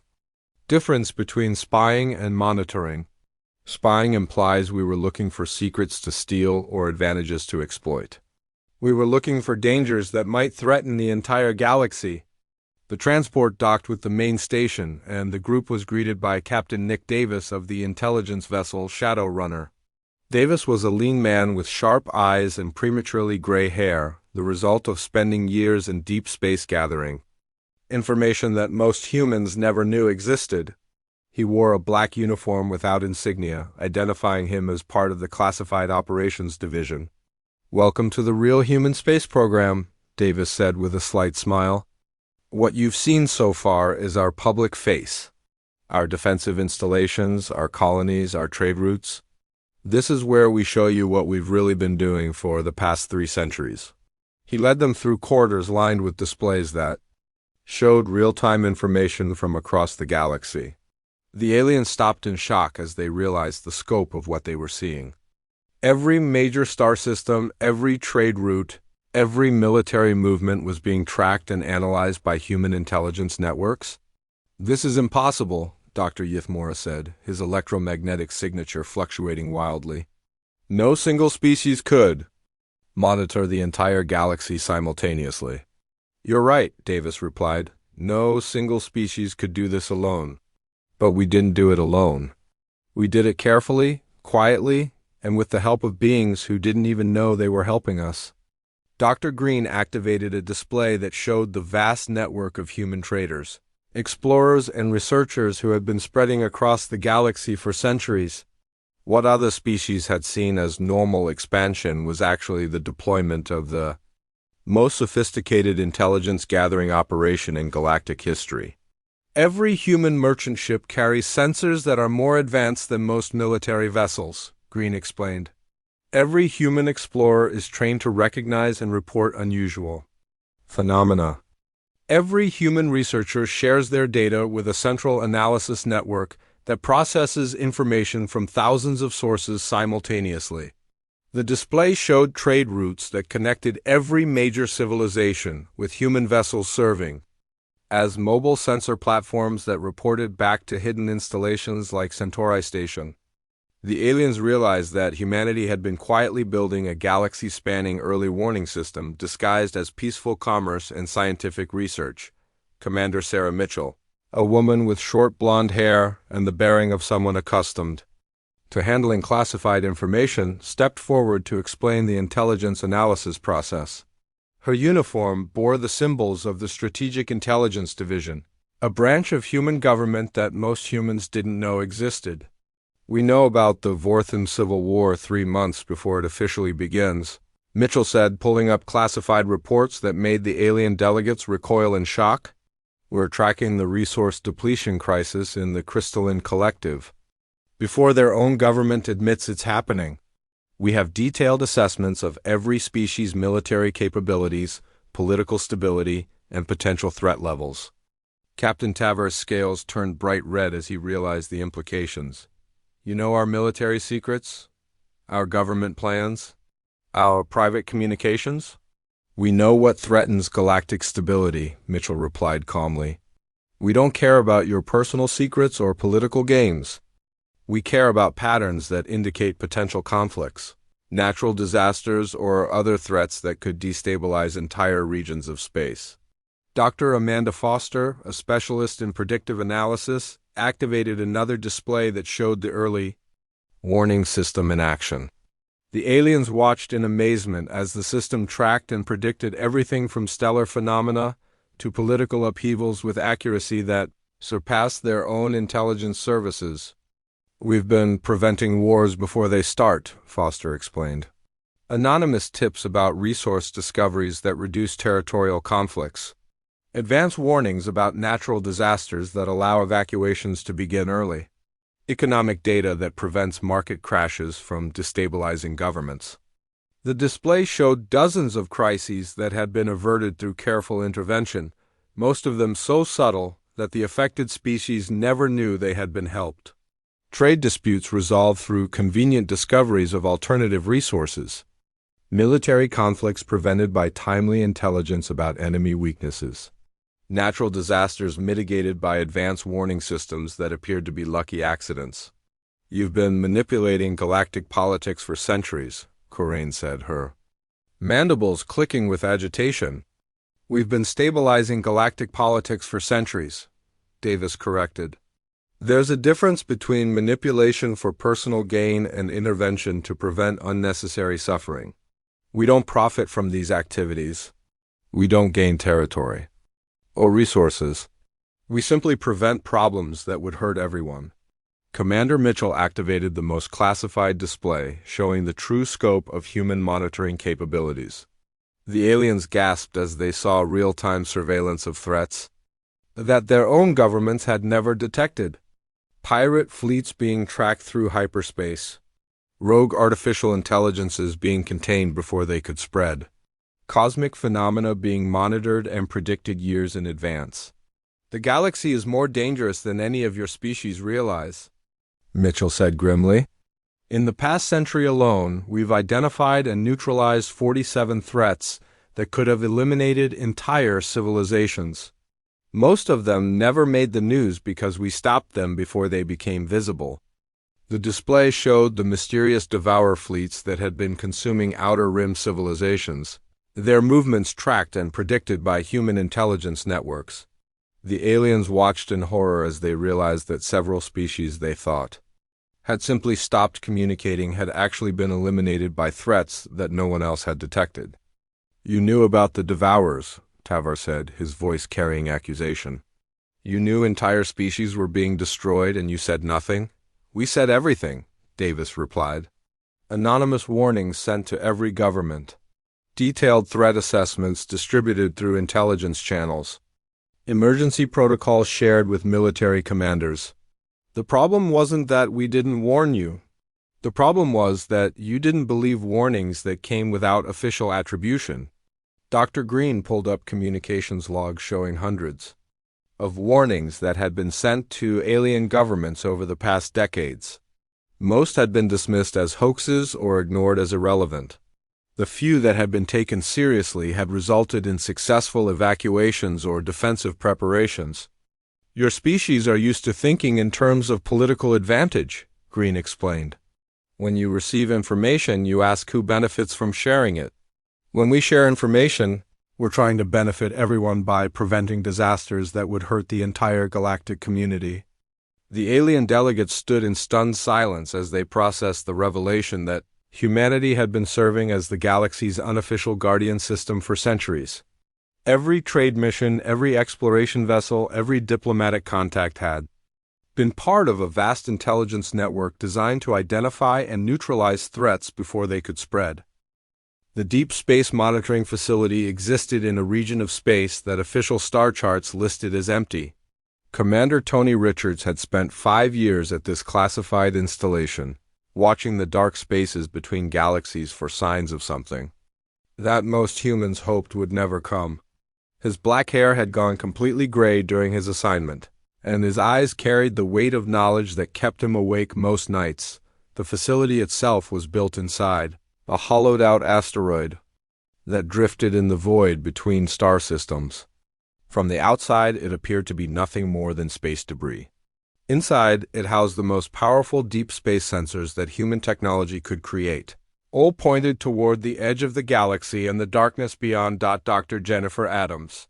difference between spying and monitoring. Spying implies we were looking for secrets to steal or advantages to exploit. We were looking for dangers that might threaten the entire galaxy. The transport docked with the main station, and the group was greeted by Captain Nick Davis of the intelligence vessel Shadow Runner. Davis was a lean man with sharp eyes and prematurely gray hair, the result of spending years in deep space gathering information that most humans never knew existed. He wore a black uniform without insignia, identifying him as part of the Classified Operations Division. "Welcome to the real human space program," Davis said with a slight smile. "What you've seen so far is our public face. Our defensive installations, our colonies, our trade routes. This is where we show you what we've really been doing for the past 3 centuries." He led them through corridors lined with displays that showed real-time information from across the galaxy. The aliens stopped in shock as they realized the scope of what they were seeing. Every major star system, every trade route, every military movement was being tracked and analyzed by human intelligence networks. "This is impossible," Dr. Yithmora said, his electromagnetic signature fluctuating wildly. "No single species could monitor the entire galaxy simultaneously." "You're right," Davis replied. "No single species could do this alone. But we didn't do it alone. We did it carefully, quietly, and with the help of beings who didn't even know they were helping us." Dr. Green activated a display that showed the vast network of human traders, explorers, and researchers who had been spreading across the galaxy for centuries. What other species had seen as normal expansion was actually the deployment of the most sophisticated intelligence-gathering operation in galactic history. "Every human merchant ship carries sensors that are more advanced than most military vessels," Green explained. "Every human explorer is trained to recognize and report unusual phenomena. Every human researcher shares their data with a central analysis network that processes information from thousands of sources simultaneously." The display showed trade routes that connected every major civilization, with human vessels serving as mobile sensor platforms that reported back to hidden installations like Centauri Station. The aliens realized that humanity had been quietly building a galaxy-spanning early warning system disguised as peaceful commerce and scientific research. Commander Sarah Mitchell, a woman with short blonde hair and the bearing of someone accustomed to handling classified information, stepped forward to explain the intelligence analysis process. Her uniform bore the symbols of the Strategic Intelligence Division, a branch of human government that most humans didn't know existed. "We know about the Vorthan Civil War 3 months before it officially begins," Mitchell said, pulling up classified reports that made the alien delegates recoil in shock. "We're tracking the resource depletion crisis in the Crystalline Collective before their own government admits it's happening. We have detailed assessments of every species' military capabilities, political stability, and potential threat levels." Captain Taver's scales turned bright red as he realized the implications. "You know our military secrets? Our government plans? Our private communications?" "We know what threatens galactic stability," Mitchell replied calmly. "We don't care about your personal secrets or political games. We care about patterns that indicate potential conflicts, natural disasters, or other threats that could destabilize entire regions of space." Dr. Amanda Foster, a specialist in predictive analysis, activated another display that showed the early warning system in action. The aliens watched in amazement as the system tracked and predicted everything from stellar phenomena to political upheavals with accuracy that surpassed their own intelligence services. "We've been preventing wars before they start," Foster explained. "Anonymous tips about resource discoveries that reduce territorial conflicts. Advance warnings about natural disasters that allow evacuations to begin early. Economic data that prevents market crashes from destabilizing governments." The display showed dozens of crises that had been averted through careful intervention, most of them so subtle that the affected species never knew they had been helped. Trade disputes resolved through convenient discoveries of alternative resources. Military conflicts prevented by timely intelligence about enemy weaknesses. Natural disasters mitigated by advanced warning systems that appeared to be lucky accidents. You've been manipulating galactic politics for centuries, Corain said, her mandibles clicking with agitation. We've been stabilizing galactic politics for centuries, Davis corrected. There's a difference between manipulation for personal gain and intervention to prevent unnecessary suffering. We don't profit from these activities. We don't gain territory or resources. We simply prevent problems that would hurt everyone. Commander Mitchell activated the most classified display, showing the true scope of human monitoring capabilities. The aliens gasped as they saw real-time surveillance of threats that their own governments had never detected. Pirate fleets being tracked through hyperspace. Rogue artificial intelligences being contained before they could spread. Cosmic phenomena being monitored and predicted years in advance. The galaxy is more dangerous than any of your species realize, Mitchell said grimly. In the past century alone, we've identified and neutralized 47 threats that could have eliminated entire civilizations. Most of them never made the news because we stopped them before they became visible. The display showed the mysterious Devourer fleets that had been consuming Outer Rim civilizations, their movements tracked and predicted by human intelligence networks. The aliens watched in horror as they realized that several species they thought had simply stopped communicating had actually been eliminated by threats that no one else had detected. You knew about the Devourers, Tavar said, his voice carrying accusation. You knew entire species were being destroyed and you said nothing? We said everything, Davis replied. Anonymous warnings sent to every government. Detailed threat assessments distributed through intelligence channels. Emergency protocols shared with military commanders. The problem wasn't that we didn't warn you. The problem was that you didn't believe warnings that came without official attribution. Dr. Green pulled up communications logs showing hundreds of warnings that had been sent to alien governments over the past decades. Most had been dismissed as hoaxes or ignored as irrelevant. The few that had been taken seriously had resulted in successful evacuations or defensive preparations. Your species are used to thinking in terms of political advantage, Green explained. When you receive information, you ask who benefits from sharing it. When we share information, we're trying to benefit everyone by preventing disasters that would hurt the entire galactic community. The alien delegates stood in stunned silence as they processed the revelation that humanity had been serving as the galaxy's unofficial guardian system for centuries. Every trade mission, every exploration vessel, every diplomatic contact had been part of a vast intelligence network designed to identify and neutralize threats before they could spread. The Deep Space Monitoring Facility existed in a region of space that official star charts listed as empty. Commander Tony Richards had spent 5 years at this classified installation, watching the dark spaces between galaxies for signs of something that most humans hoped would never come. His black hair had gone completely gray during his assignment, and his eyes carried the weight of knowledge that kept him awake most nights. The facility itself was built inside a hollowed-out asteroid that drifted in the void between star systems. From the outside, it appeared to be nothing more than space debris. Inside, it housed the most powerful deep space sensors that human technology could create. All pointed toward the edge of the galaxy and the darkness beyond. Dr. Jennifer Adams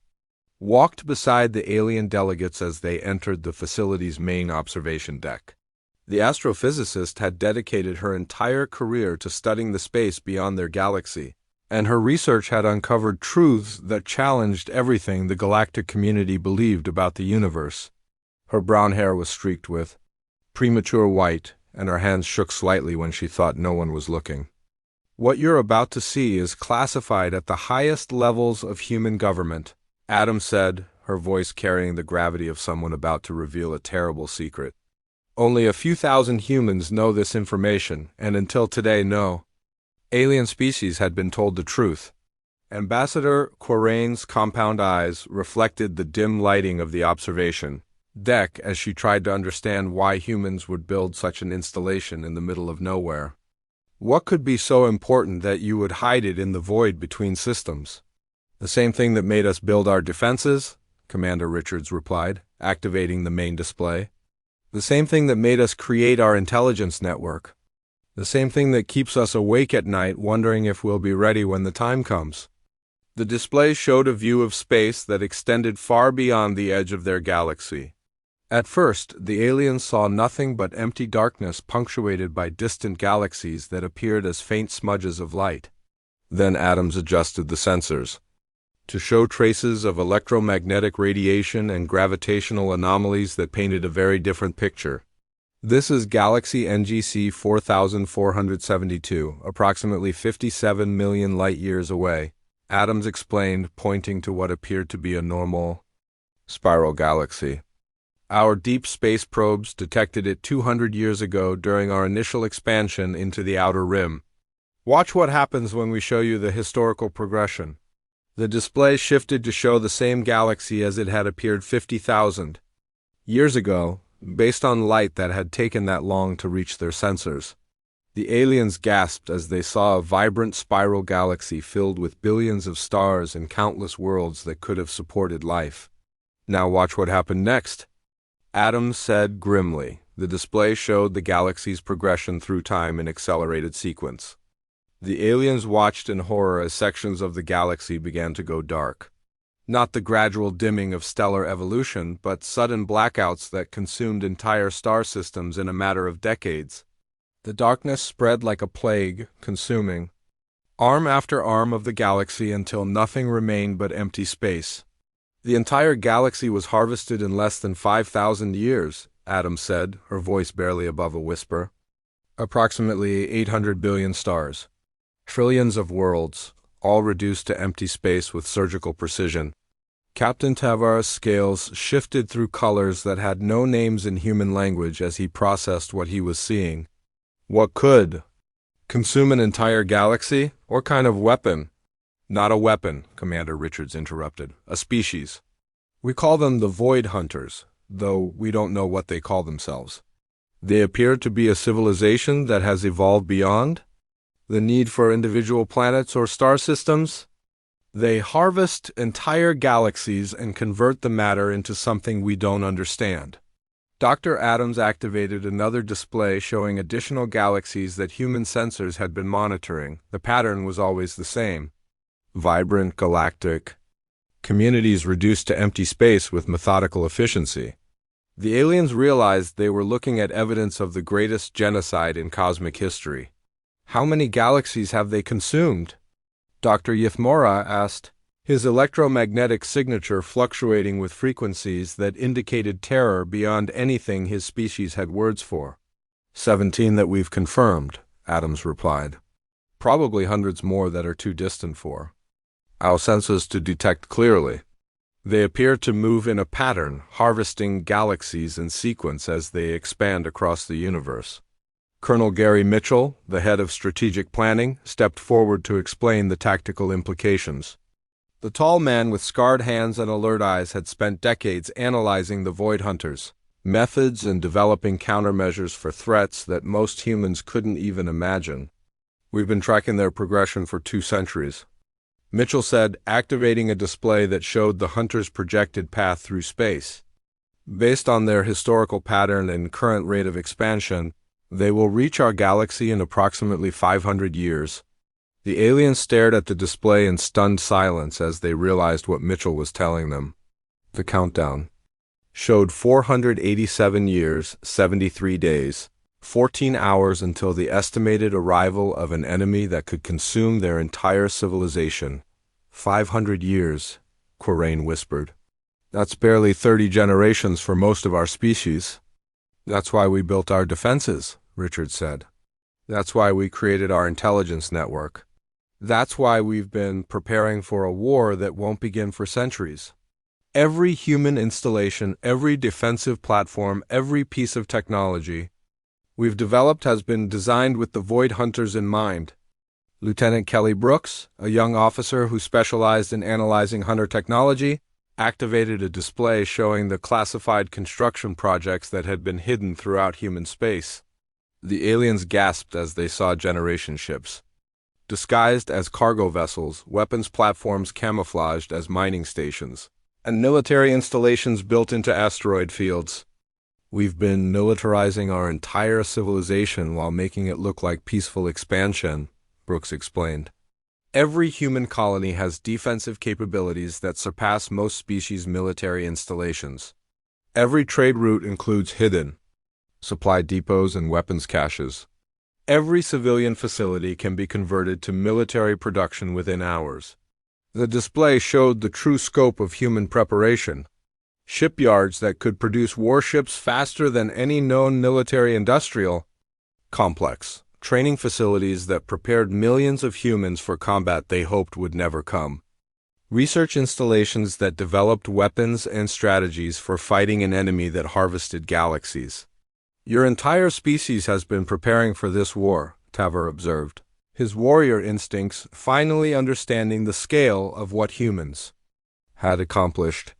walked beside the alien delegates as they entered the facility's main observation deck. The astrophysicist had dedicated her entire career to studying the space beyond their galaxy, and her research had uncovered truths that challenged everything the galactic community believed about the universe. Her brown hair was streaked with premature white, and her hands shook slightly when she thought no one was looking. What you're about to see is classified at the highest levels of human government, Adams said, her voice carrying the gravity of someone about to reveal a terrible secret. Only a few thousand humans know this information, and until today no alien species had been told the truth. Ambassador Corain's compound eyes reflected the dim lighting of the observation deck as she tried to understand why humans would build such an installation in the middle of nowhere. What could be so important that you would hide it in the void between systems? The same thing that made us build our defenses, Commander Richards replied, activating the main display. The same thing that made us create our intelligence network. The same thing that keeps us awake at night wondering if we'll be ready when the time comes. The display showed a view of space that extended far beyond the edge of their galaxy. At first, the aliens saw nothing but empty darkness punctuated by distant galaxies that appeared as faint smudges of light. Then Adams adjusted the sensors to show traces of electromagnetic radiation and gravitational anomalies that painted a very different picture. This is Galaxy NGC 4472, approximately 57 million light-years away, Adams explained, pointing to what appeared to be a normal spiral galaxy. Our deep space probes detected it 200 years ago during our initial expansion into the outer rim. Watch what happens when we show you the historical progression. The display shifted to show the same galaxy as it had appeared 50,000 years ago, based on light that had taken that long to reach their sensors. The aliens gasped as they saw a vibrant spiral galaxy filled with billions of stars and countless worlds that could have supported life. Now watch what happened next. Adams said grimly. The display showed the galaxy's progression through time in accelerated sequence. The aliens watched in horror as sections of the galaxy began to go dark. Not the gradual dimming of stellar evolution, but sudden blackouts that consumed entire star systems in a matter of decades. The darkness spread like a plague, consuming arm after arm of the galaxy until nothing remained but empty space. The entire galaxy was harvested in less than 5,000 years, Adams said, her voice barely above a whisper. Approximately 800 billion stars. Trillions of worlds, all reduced to empty space with surgical precision. Captain Tavares' scales shifted through colors that had no names in human language as he processed what he was seeing. What could consume an entire galaxy? What kind of weapon? Not a weapon, Commander Richards interrupted. A species. We call them the Void Hunters, though we don't know what they call themselves. They appear to be a civilization that has evolved beyond the need for individual planets or star systems. They harvest entire galaxies and convert the matter into something we don't understand. Dr. Adams activated another display showing additional galaxies that human sensors had been monitoring. The pattern was always the same. Vibrant, galactic communities reduced to empty space with methodical efficiency. The aliens realized they were looking at evidence of the greatest genocide in cosmic history. How many galaxies have they consumed? Dr. Ythmora asked, his electromagnetic signature fluctuating with frequencies that indicated terror beyond anything his species had words for. 17 that we've confirmed, Adams replied. Probably hundreds more that are too distant for our senses to detect clearly. They appear to move in a pattern, harvesting galaxies in sequence as they expand across the universe. Colonel Gary Mitchell, the head of strategic planning, stepped forward to explain the tactical implications. The tall man with scarred hands and alert eyes had spent decades analyzing the Void Hunters' methods and developing countermeasures for threats that most humans couldn't even imagine. We've been tracking their progression for 2 centuries. Mitchell said, activating a display that showed the hunters' projected path through space. Based on their historical pattern and current rate of expansion, they will reach our galaxy in approximately 500 years. The aliens stared at the display in stunned silence as they realized what Mitchell was telling them. The countdown showed 487 years, 73 days, 14 hours until the estimated arrival of an enemy that could consume their entire civilization. 500 years, Quirain whispered. That's barely 30 generations for most of our species. That's why we built our defenses, Richard said. That's why we created our intelligence network. That's why we've been preparing for a war that won't begin for centuries. Every human installation, every defensive platform, every piece of technology we've developed has been designed with the Void Hunters in mind. Lieutenant Kelly Brooks, a young officer who specialized in analyzing hunter technology, activated a display showing the classified construction projects that had been hidden throughout human space. The aliens gasped as they saw generation ships, disguised as cargo vessels, weapons platforms camouflaged as mining stations, and military installations built into asteroid fields. "We've been militarizing our entire civilization while making it look like peaceful expansion," Brooks explained. "Every human colony has defensive capabilities that surpass most species' military installations. Every trade route includes hidden supply depots and weapons caches. Every civilian facility can be converted to military production within hours." The display showed the true scope of human preparation. Shipyards that could produce warships faster than any known military-industrial complex. Training facilities that prepared millions of humans for combat they hoped would never come. Research installations that developed weapons and strategies for fighting an enemy that harvested galaxies. "Your entire species has been preparing for this war," Taver observed, his warrior instincts finally understanding the scale of what humans had accomplished.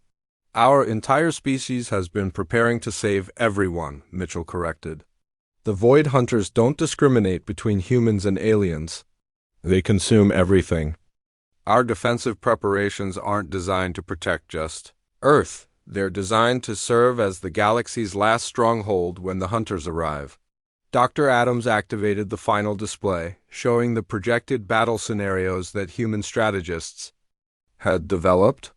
"Our entire species has been preparing to save everyone," Mitchell corrected. "The Void Hunters don't discriminate between humans and aliens. They consume everything. Our defensive preparations aren't designed to protect just Earth. They're designed to serve as the galaxy's last stronghold when the Hunters arrive." Dr. Adams activated the final display, showing the projected battle scenarios that human strategists had developed.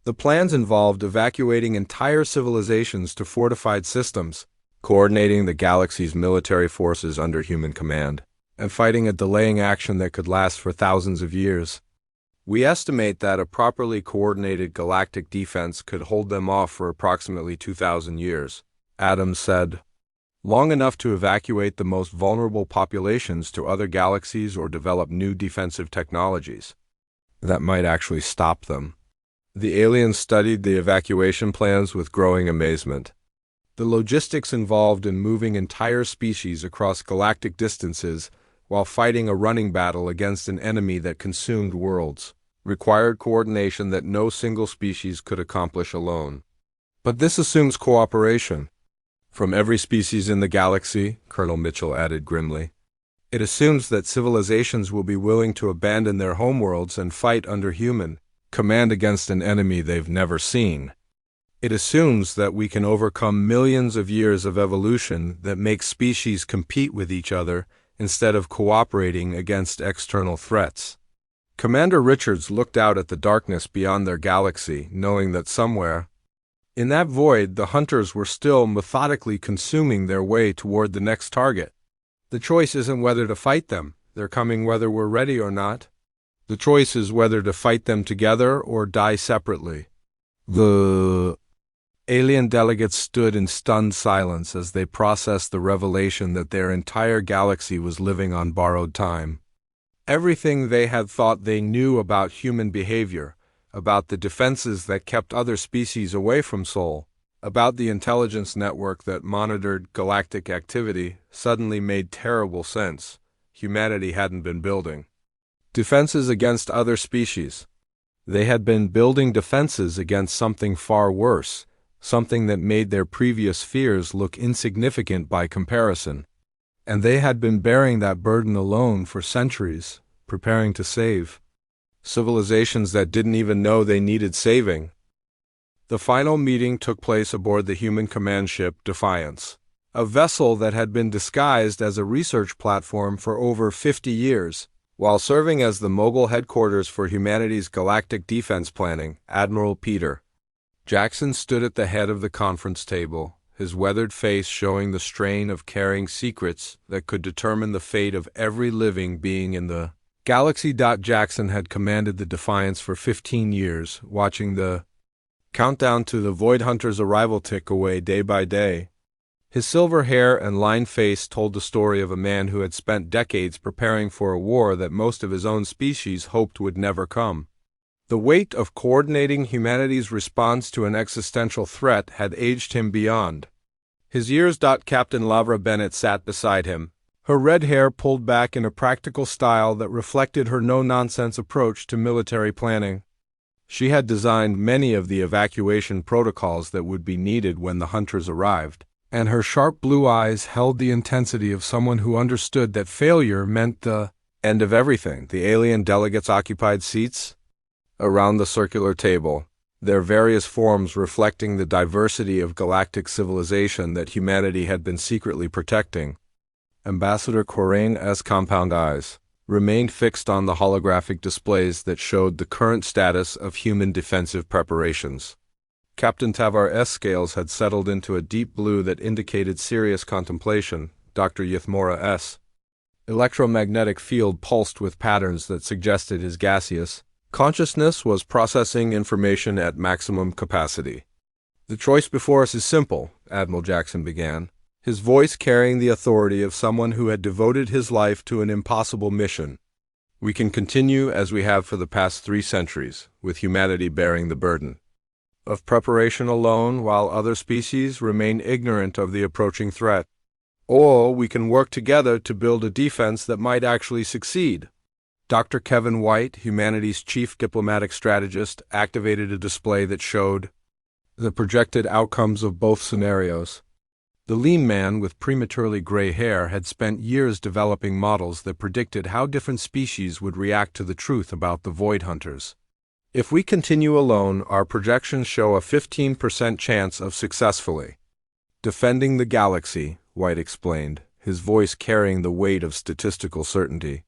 The plans involved evacuating entire civilizations to fortified systems, coordinating the galaxy's military forces under human command, and fighting a delaying action that could last for thousands of years. "We estimate that a properly coordinated galactic defense could hold them off for approximately 2,000 years, Adams said. "Long enough to evacuate the most vulnerable populations to other galaxies or develop new defensive technologies that might actually stop them." The aliens studied the evacuation plans with growing amazement. The logistics involved in moving entire species across galactic distances while fighting a running battle against an enemy that consumed worlds required coordination that no single species could accomplish alone. "But this assumes cooperation from every species in the galaxy," Colonel Mitchell added grimly. "It assumes that civilizations will be willing to abandon their homeworlds and fight under human command against an enemy they've never seen. It assumes that we can overcome millions of years of evolution that make species compete with each other instead of cooperating against external threats." Commander Richards looked out at the darkness beyond their galaxy, knowing that somewhere in that void the Hunters were still methodically consuming their way toward the next target. "The choice isn't whether to fight them. They're coming whether we're ready or not. The choice is whether to fight them together or die separately." The alien delegates stood in stunned silence as they processed the revelation that their entire galaxy was living on borrowed time. Everything they had thought they knew about human behavior, about the defenses that kept other species away from Sol, about the intelligence network that monitored galactic activity, suddenly made terrible sense. Humanity hadn't been building defenses against other species. They had been building defenses against something far worse, something that made their previous fears look insignificant by comparison. And they had been bearing that burden alone for centuries, preparing to save civilizations that didn't even know they needed saving. The final meeting took place aboard the human command ship Defiance, a vessel that had been disguised as a research platform for over 50 years. While serving as the Mogul headquarters for humanity's galactic defense planning, Admiral Peter Jackson stood at the head of the conference table, his weathered face showing the strain of carrying secrets that could determine the fate of every living being in the galaxy. Jackson had commanded the Defiance for 15 years, watching the countdown to the Void Hunter's arrival tick away day by day. His silver hair and lined face told the story of a man who had spent decades preparing for a war that most of his own species hoped would never come. The weight of coordinating humanity's response to an existential threat had aged him beyond his years. Captain Lavra Bennett sat beside him, her red hair pulled back in a practical style that reflected her no-nonsense approach to military planning. She had designed many of the evacuation protocols that would be needed when the Hunters arrived, and her sharp blue eyes held the intensity of someone who understood that failure meant the end of everything. The alien delegates occupied seats around the circular table, their various forms reflecting the diversity of galactic civilization that humanity had been secretly protecting. Ambassador Corrain's compound eyes remained fixed on the holographic displays that showed the current status of human defensive preparations. Captain Tavar's scales had settled into a deep blue that indicated serious contemplation. Dr. Ythmora's electromagnetic field pulsed with patterns that suggested his gaseous consciousness was processing information at maximum capacity. "The choice before us is simple," Admiral Jackson began, his voice carrying the authority of someone who had devoted his life to an impossible mission. "We can continue as we have for the past 3 centuries, with humanity bearing the burden of preparation alone while other species remain ignorant of the approaching threat. Or we can work together to build a defense that might actually succeed." Dr. Kevin White, humanity's chief diplomatic strategist, activated a display that showed the projected outcomes of both scenarios. The lean man with prematurely gray hair had spent years developing models that predicted how different species would react to the truth about the Void Hunters. "If we continue alone, our projections show a 15% chance of successfully defending the galaxy," White explained, his voice carrying the weight of statistical certainty.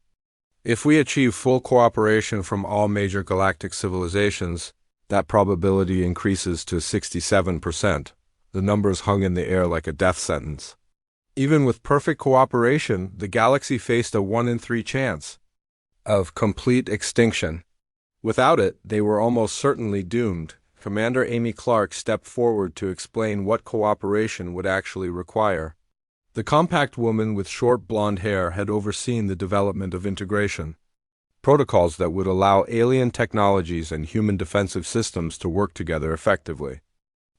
"If we achieve full cooperation from all major galactic civilizations, that probability increases to 67%. The numbers hung in the air like a death sentence. Even with perfect cooperation, the galaxy faced a 1 in 3 chance of complete extinction. Without it, they were almost certainly doomed. Commander Amy Clark stepped forward to explain what cooperation would actually require. The compact woman with short blonde hair had overseen the development of integration protocols that would allow alien technologies and human defensive systems to work together effectively.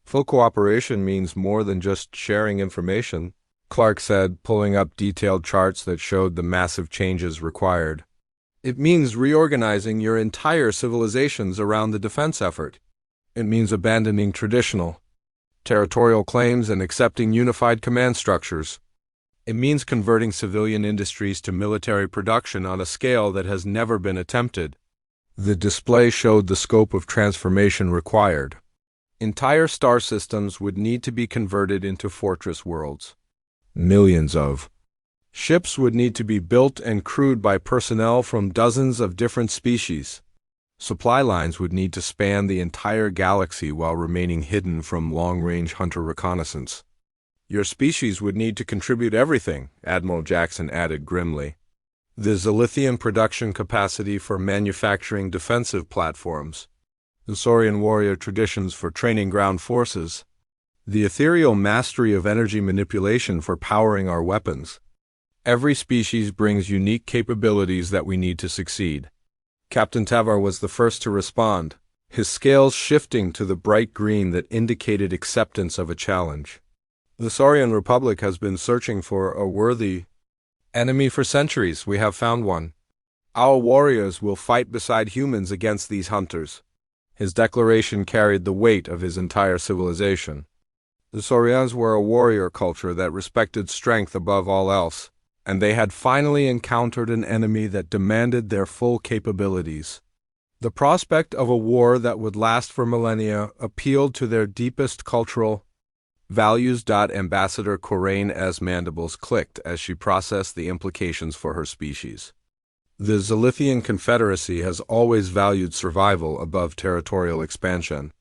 "Full cooperation means more than just sharing information," Clark said, pulling up detailed charts that showed the massive changes required. "It means reorganizing your entire civilizations around the defense effort. It means abandoning traditional territorial claims and accepting unified command structures. It means converting civilian industries to military production on a scale that has never been attempted." The display showed the scope of transformation required. Entire star systems would need to be converted into fortress worlds. Millions of ships would need to be built and crewed by personnel from dozens of different species. Supply lines would need to span the entire galaxy while remaining hidden from long-range hunter reconnaissance. "Your species would need to contribute everything," Admiral Jackson added grimly. "The Zilithian production capacity for manufacturing defensive platforms, the Saurian warrior traditions for training ground forces, the ethereal mastery of energy manipulation for powering our weapons. Every species brings unique capabilities that we need to succeed." Captain Tavar was the first to respond, his scales shifting to the bright green that indicated acceptance of a challenge. "The Saurian Republic has been searching for a worthy enemy for centuries. We have found one. Our warriors will fight beside humans against these hunters." His declaration carried the weight of his entire civilization. The Saurians were a warrior culture that respected strength above all else, and they had finally encountered an enemy that demanded their full capabilities. The prospect of a war that would last for millennia appealed to their deepest cultural values. Ambassador Corrain's mandibles clicked as she processed the implications for her species. "The Zilithian Confederacy has always valued survival above territorial expansion.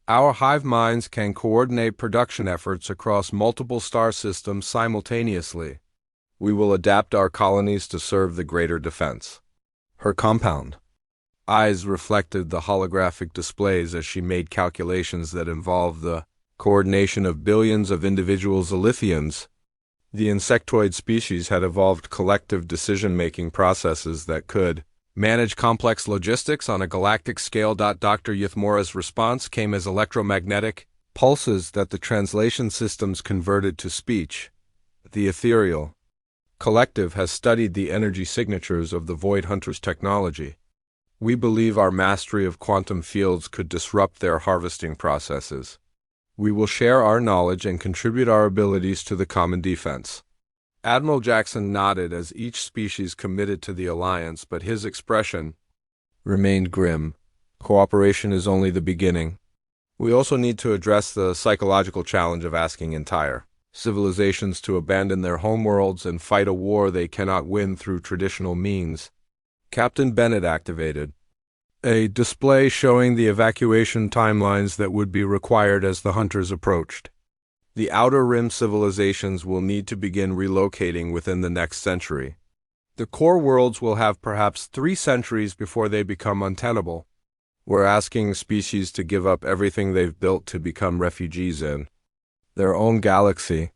Our hive minds can coordinate production efforts across multiple star systems simultaneously. We will adapt our colonies to serve the greater defense." Her compound eyes reflected the holographic displays as she made calculations that involved the coordination of billions of individual Zilithians. The insectoid species had evolved collective decision-making processes that could manage complex logistics on a galactic scale. Dr. Ythmora's response came as electromagnetic pulses that the translation systems converted to speech. "The ethereal collective has studied the energy signatures of the Void Hunters' technology. We believe our mastery of quantum fields could disrupt their harvesting processes. We will share our knowledge and contribute our abilities to the common defense. Admiral Jackson nodded as each species committed to the alliance, but his expression remained grim. Cooperation is only the beginning. We also need to address the psychological challenge of asking entire civilizations to abandon their homeworlds and fight a war they cannot win through traditional means. Captain Bennett activated a display showing the evacuation timelines that would be required as the hunters approached. The Outer Rim civilizations will need to begin relocating within the next century. The core worlds will have perhaps 3 centuries before they become untenable. We're asking species to give up everything they've built to become refugees in their own galaxy.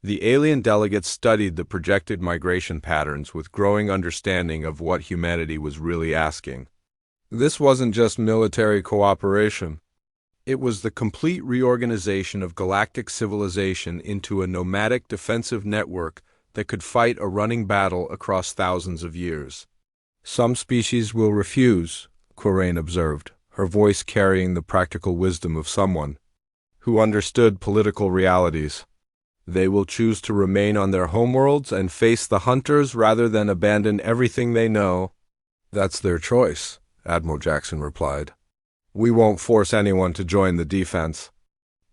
The alien delegates studied the projected migration patterns with growing understanding of what humanity was really asking. This wasn't just military cooperation. It was the complete reorganization of galactic civilization into a nomadic defensive network that could fight a running battle across thousands of years. Some species will refuse, Coraine observed, her voice carrying the practical wisdom of someone who understood political realities. They will choose to remain on their homeworlds and face the hunters rather than abandon everything they know. That's their choice, Admiral Jackson replied. We won't force anyone to join the defense.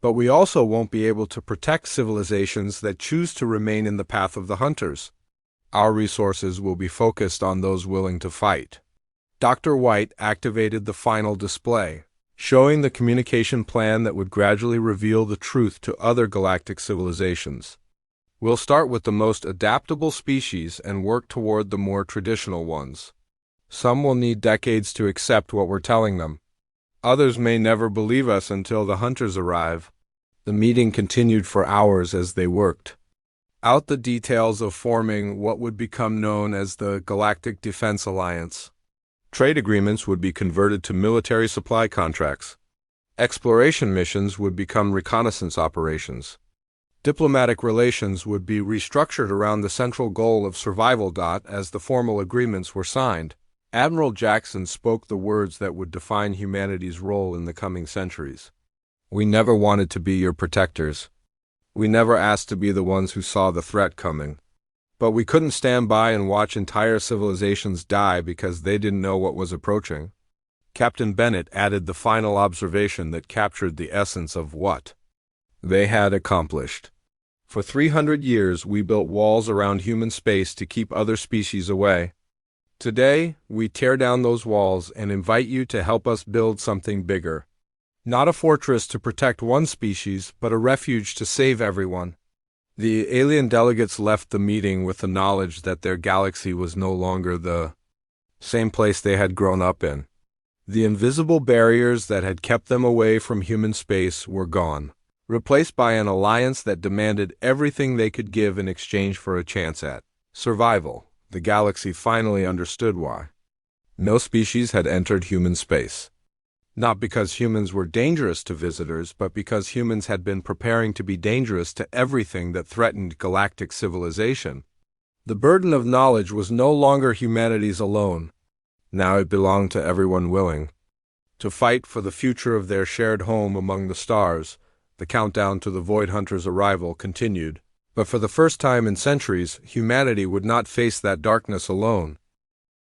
But we also won't be able to protect civilizations that choose to remain in the path of the hunters. Our resources will be focused on those willing to fight. Dr. White activated the final display, showing the communication plan that would gradually reveal the truth to other galactic civilizations. We'll start with the most adaptable species and work toward the more traditional ones. Some will need decades to accept what we're telling them. Others may never believe us until the hunters arrive. The meeting continued for hours as they worked out the details of forming what would become known as the Galactic Defense Alliance. Trade agreements would be converted to military supply contracts. Exploration missions would become reconnaissance operations. Diplomatic relations would be restructured around the central goal of survival. As the formal agreements were signed, Admiral Jackson spoke the words that would define humanity's role in the coming centuries. We never wanted to be your protectors. We never asked to be the ones who saw the threat coming. But we couldn't stand by and watch entire civilizations die because they didn't know what was approaching. Captain Bennett added the final observation that captured the essence of what they had accomplished. For 300 years, we built walls around human space to keep other species away. Today, we tear down those walls and invite you to help us build something bigger. Not a fortress to protect one species, but a refuge to save everyone. The alien delegates left the meeting with the knowledge that their galaxy was no longer the same place they had grown up in. The invisible barriers that had kept them away from human space were gone, replaced by an alliance that demanded everything they could give in exchange for a chance at survival. The galaxy finally understood why no species had entered human space. Not because humans were dangerous to visitors, but because humans had been preparing to be dangerous to everything that threatened galactic civilization. The burden of knowledge was no longer humanity's alone. Now it belonged to everyone willing to fight for the future of their shared home among the stars. The countdown to the Void Hunter's arrival continued. But for the first time in centuries, humanity would not face that darkness alone.